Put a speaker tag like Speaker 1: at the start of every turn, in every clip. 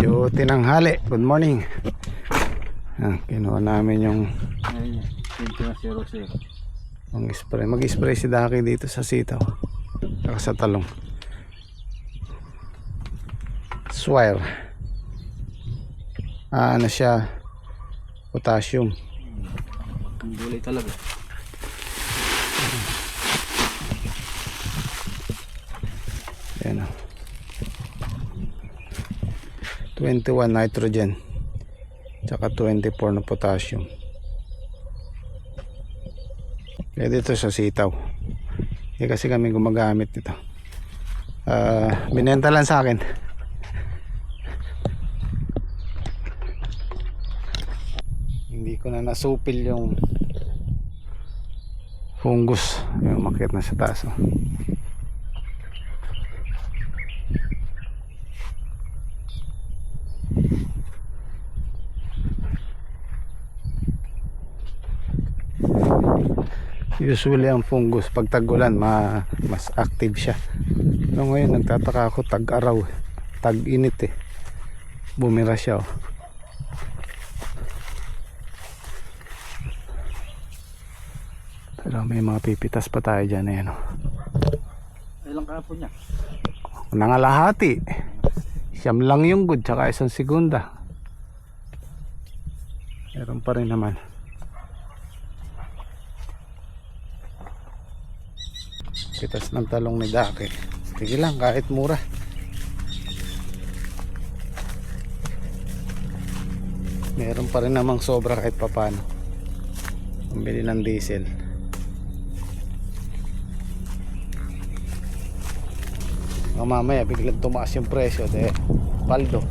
Speaker 1: Medyo tinanghali. Good morning. Kinuha namin yung spray. Mag-spray si Daki dito sa sitaw saka sa talong. Swire. Ano siya? Potassium.
Speaker 2: Ang gulay talaga.
Speaker 1: Ayan o. 21 nitrogen tsaka 24 na potassium. Pwede ito sa sitaw. Kasi kami gumagamit nito. Binenta lang sa akin. Hindi ko na nasupil yung fungus. Yung umakyat na sa taas. Usually ang fungus pag tag-ulan mas active siya. Pero ngayon nagtataka ako, tag-araw, tag-init bumira siya Pero may mga pipitas pa tayo dyan. Ayan
Speaker 2: Ilang kahapon niya?
Speaker 1: Nangalahati. Siyam lang yung good tsaka isang segunda. Meron pa rin naman. Pitas ng talong ni Daki. Sige lang, kahit mura. Meron pa rin namang sobra kahit papano. Pambili ng diesel. Mamaya biglang tumaas yung presyo. Paldo.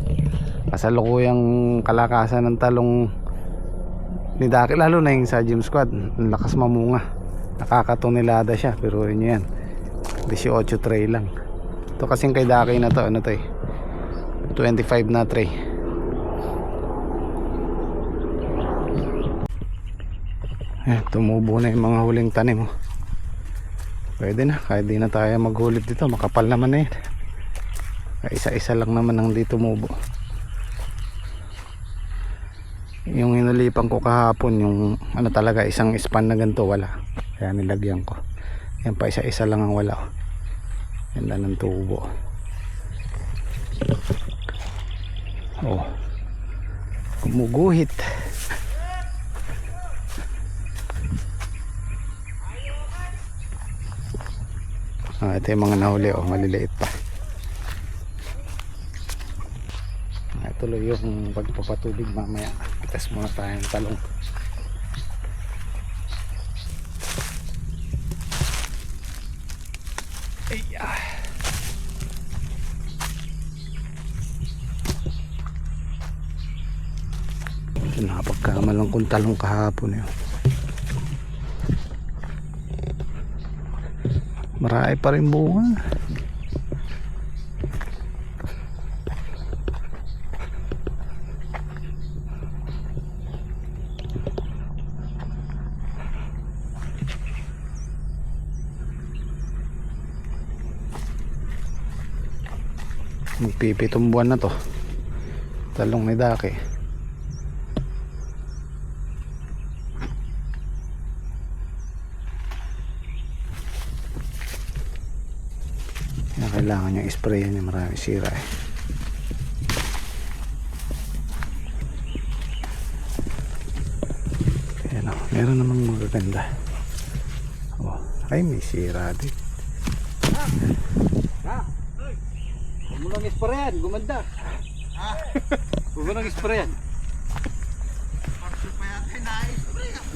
Speaker 1: Kasalukuyang kalakasan ng talong ni Daki. Lalo na yung sa Gym Squad. Ang lakas mamunga. Nakakatonelada siya. Pero yun yan. 18 tray lang. Ito kasing kay Daki na to, 25 na tray. Tumubo na yung mga huling tanim. Pwede na, kahit di na tayo maghulit dito. Makapal naman na yan. Isa-isa lang naman ang di tumubo. Yung inulipan ko kahapon, yung talaga isang span na ganito, wala. Kaya nilagyan ko. Yan pa, isa-isa lang ang wala. Yan lang ang tubo. Gumuguhit. Ito yung mga nahuli, maliliit pa. Tuloy yung pagpapatubig mamaya. Pitas muna tayo ng talong. Nakapagkamalang kong talong kahapon marami pa rin bunga. Magpipitong buwan na to talong ni Daki. Kailangan yung sprayan niya, marami sira Ayan meron namang magaganda. Ay may sira din.
Speaker 2: Huwag mo lang isprayan, gumanda. Huwag mo lang isprayan.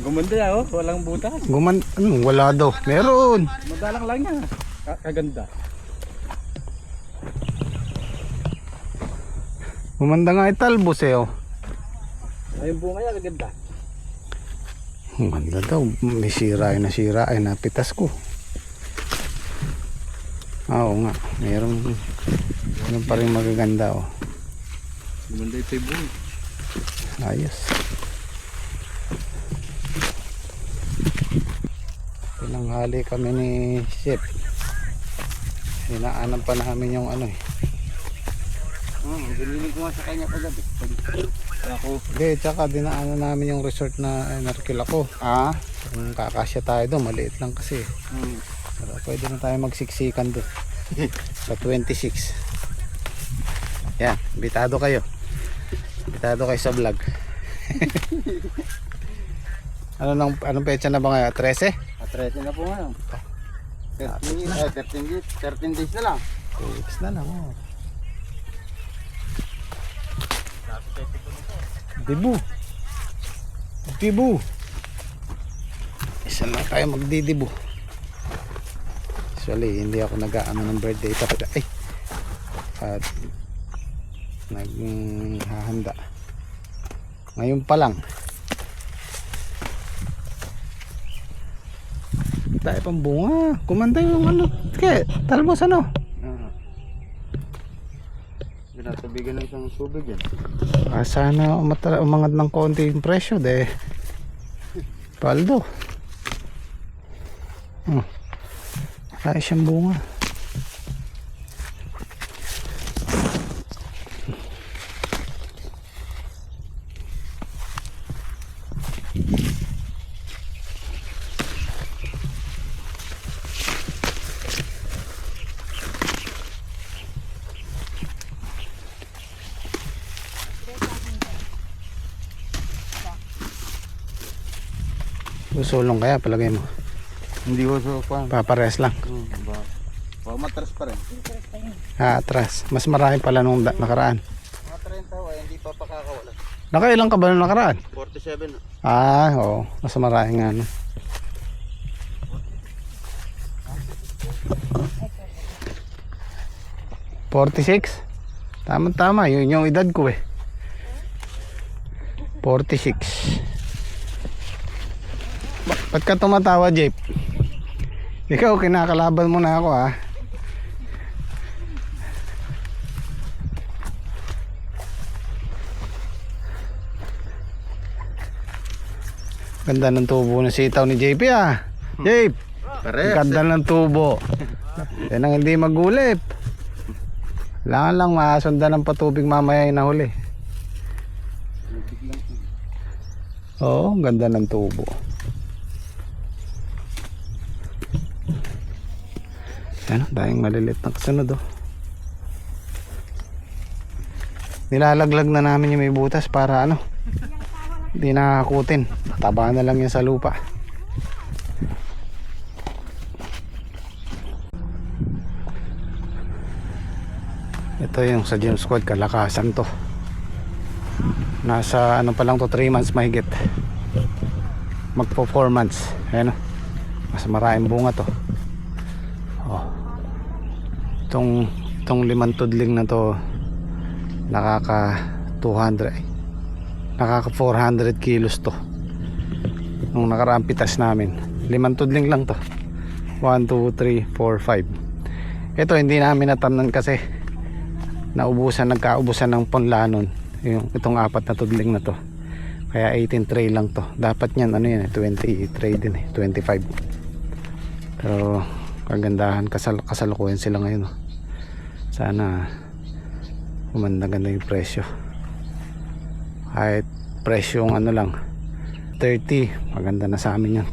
Speaker 2: Gumanda walang butas.
Speaker 1: Wala daw. Meron.
Speaker 2: Madalang lang yan. Kaganda.
Speaker 1: Gumanda nga italbos
Speaker 2: Ayun bunga yan, kaganda.
Speaker 1: Ganda daw. May sira napitas ko. Oo nga. Meron pa rin magaganda
Speaker 2: Gumanda ito yung bunga.
Speaker 1: Ayos. Tinanghali kami ni Chef. Hinaanan pa namin yung
Speaker 2: Binili ko nga sa kanya kagabi. Ako.
Speaker 1: Hindi, tsaka dinaanan namin yung resort na narkil ako. Kung kakasya tayo doon, maliit lang kasi. Pero pwede na tayo magsiksikan doon. Sa 26. Yan, bitado kayo. Bitado kayo sa vlog. Anong petsa na ba ngayon? 13?
Speaker 2: 13 na po ngayon. 13 days na lang.
Speaker 1: 2 weeks na lang, oh. Dibu. Dibu. Isa lang tayo magdidibu. Actually, hindi ako nag-aano ng birthday talaga. Ay. At naghahanda. Ngayon pa lang. Tayo pang bunga. Kumanda yung ano. Kaya, talbos ano?
Speaker 2: Ginatabigan ng isang tubig yan.
Speaker 1: Sana umangat ng konti yung presyo de. Paldo. Kaya siyang bunga. Susulong kaya palagay mo.
Speaker 2: Hindi ko so pa.
Speaker 1: Papares lang.
Speaker 2: Matras pa rin.
Speaker 1: Atras. Mas marami pala nung nakaraan.
Speaker 2: Mga 30 ay hindi pa pakakawala.
Speaker 1: Nakailang ka ba nung nakaraan?
Speaker 2: 47.
Speaker 1: Oo. Mas marami nga no. $46? Tama-tama. Yun yung edad ko eh. 46. Ba't ka tumatawa, Jeep? Ikaw, kinakalaban mo na ako, ha? Ganda ng tubo ng sitaw ni JP, ah. Jeep, ganda ng tubo. Yan ang hindi magulip. Kailangan lang masundan ng patubig mamaya yung nahuli. Oo, ganda ng tubo. Ano, dahil malilit na kasunod, oh. Nilalaglag na namin yung may butas para ano, hindi nakakutin. Taba na lang yan sa lupa. Ito yung sa James Squad, kalakasan to. Nasa ano pa lang to, 3 months mahigit. Magpo 4 months. Ayan, oh. Mas maraming bunga to. Oh. Itong limang tudling na to nakaka 400 kilos to. Nung nakaraang pitas namin, limang tudling lang to. 1, 2, 3, 4, 5. Ito hindi namin natamnan kasi nagkaubusan ng punlanon itong 4 na tudling na to. Kaya 18 tray lang to. Dapat niyan ano yan, 20 tray din eh, 25. Pero kagandahan, kasalukuyan sila ngayon, oh. Sana gumanda-ganda yung presyo. Kahit presyo yung ano lang 30, maganda na sa amin yan.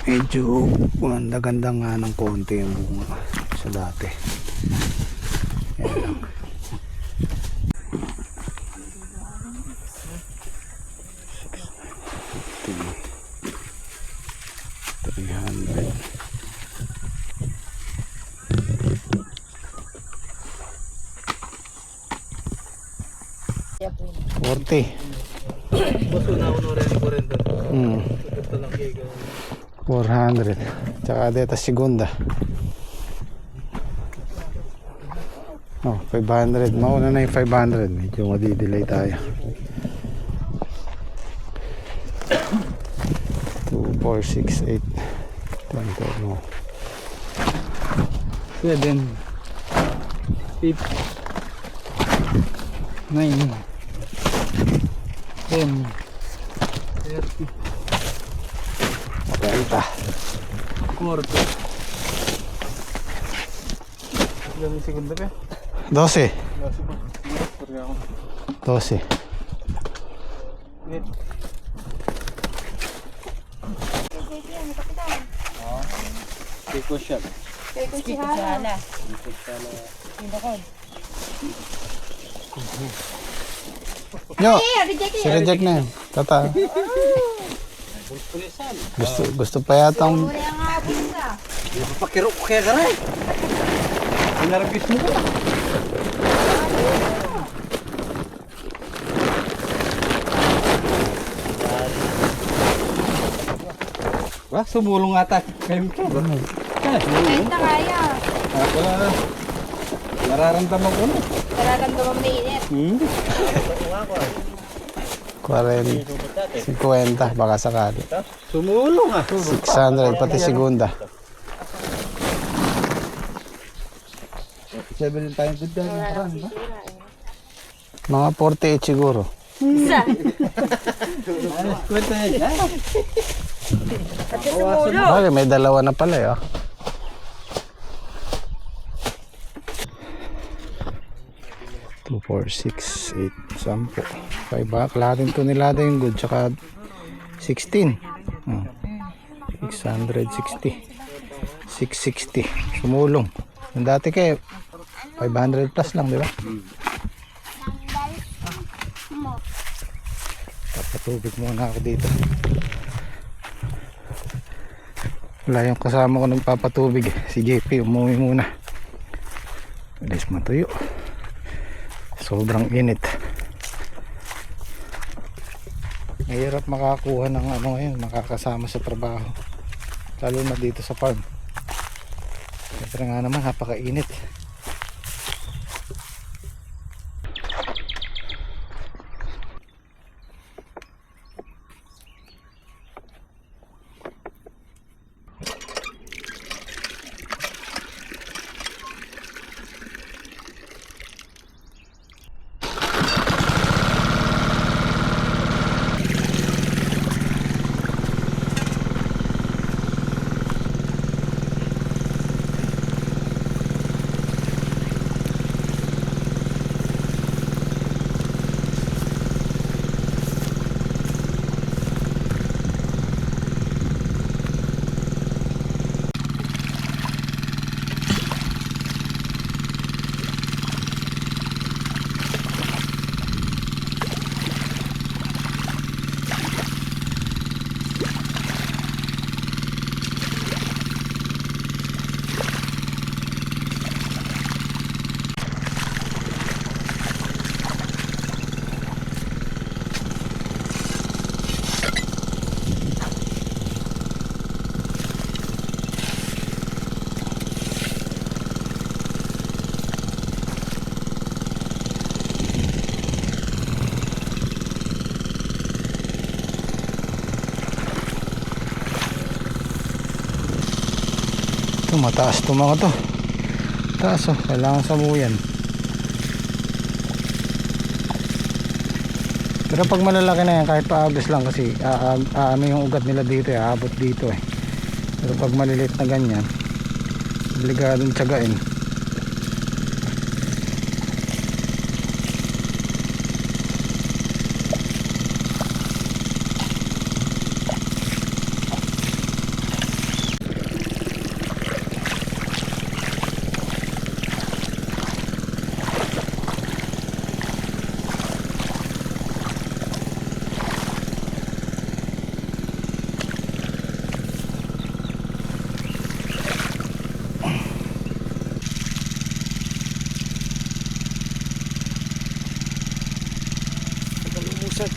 Speaker 1: Medyo ganda nga ng konti yung bunga sa dati. Yan lang.
Speaker 2: Boss, una-una rin ko rin doon. Ito lang kaya
Speaker 1: 400. Tsaka dito segunda. Oh, 500. Mauna na yung 500. Medyo madidelay tayo. 2, 4, 6, 8, 10, 12 mo.
Speaker 2: 7 8 9 10 30
Speaker 1: 40.
Speaker 2: 40. Ilan yung segunda ka?
Speaker 1: 12.
Speaker 2: Lasi ba? Sorry ako.
Speaker 1: 12.
Speaker 2: Wait. Kiko siya.
Speaker 3: Hala.
Speaker 1: Yo, si reject na yun. Tata.
Speaker 2: Pulisan.
Speaker 1: Gusto pa yatang
Speaker 3: Muna yung nga pusa.
Speaker 2: Hindi pa pakiro ko kaya garay. Sinarabis mo ka. Wah, sumulong ata kayo ko.
Speaker 3: Kahit na kaya.
Speaker 2: Wala na. Nararamdaman ko na.
Speaker 3: Nararamdaman may init.
Speaker 1: 40, 50 baka sakali.
Speaker 2: Sumulong ah.
Speaker 1: 600 pati segunda.
Speaker 2: 7 tayo good dyan.
Speaker 1: Mga 48 siguro.
Speaker 3: Isa.
Speaker 2: Kwenta niya dyan.
Speaker 3: At sumulo.
Speaker 1: Bakit may dalawa na pala eh. 2, 4, 6, 8, 10. 5 ba? Kalahating tonelada yung good. Tsaka 16. 660. 660. Sumulong. Yung dati kayo 500 plus lang, di ba? Papatubig muna ako dito. Wala yung kasama ko ng papatubig. Si JP umuwi muna. Alis matuyo. Sobrang init. Mahirap makakuha ng ano ngayon, makakasama sa trabaho. Lalo na dito sa farm. Siyempre nga naman, napakainit. Ito, mataas ito mga to. Taas oh, kailangan samuyan. Pero pag malalaki na yan, kahit paagos lang kasi ano yung ugat nila dito, aabot dito eh. Pero pag maliliit na ganyan, obligadong tiyagain. Lumusad.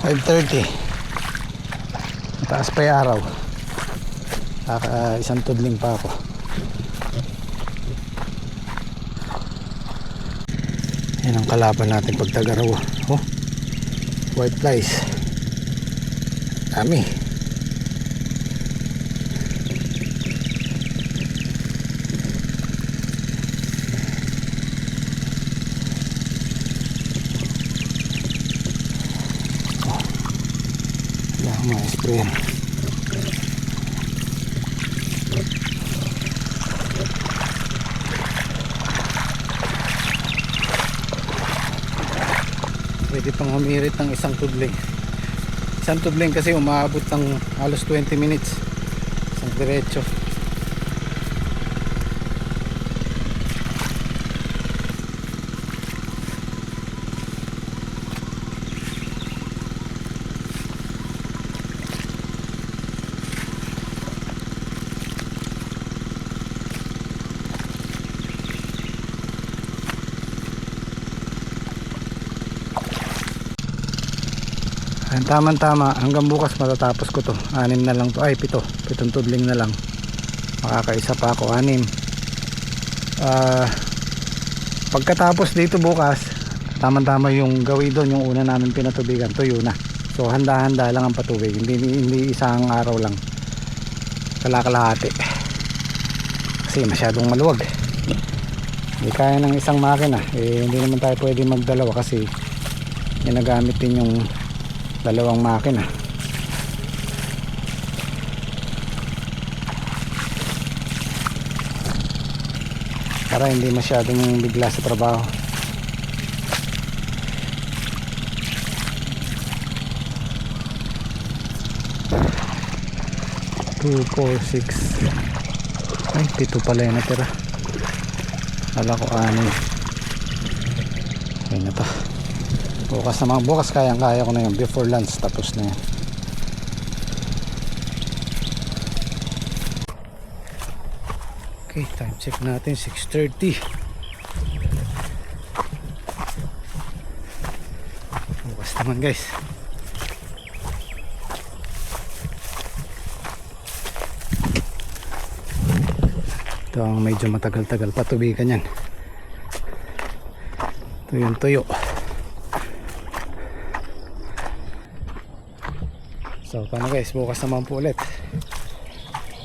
Speaker 1: .30 mataas pa yung araw. Isang tudling pa ako. Yan ang kalaban natin pag tagaraw. Oh, white flies dami. Mga spray. Pwede pang humirit ng isang tudling. Isang tudling kasi umaabot ng halos 20 minutes isang diretso. Tama hanggang bukas matatapos ko to. 6 na lang to, ay 7 tudling na lang, makakaisa pa ako 6. Pagkatapos dito bukas, tama yung gawin doon, yung una namin pinatubigan, tuyo na. So handa-handa lang ang patubig, hindi isang araw lang, kalakalahati kasi masyadong maluwag. Hindi kaya ng isang makina hindi naman tayo pwede magdalawa kasi ginagamit din yung dalawang makina. Para hindi masyadong bigla sa trabaho. Two, 4, 6. Ay, 7 pala yung natira. Kala ko 6. Okay na to. Bukas kaya ko na yun before lunch, tapos na yan. Okay, time check natin 6:30. Bukas naman guys. Ito ang medyo matagal-tagal patubigan yan. Ito yung tuyo. So paano guys, bukas naman po ulit.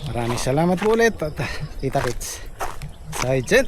Speaker 1: Maraming salamat po ulit at kita-kits sa Jet.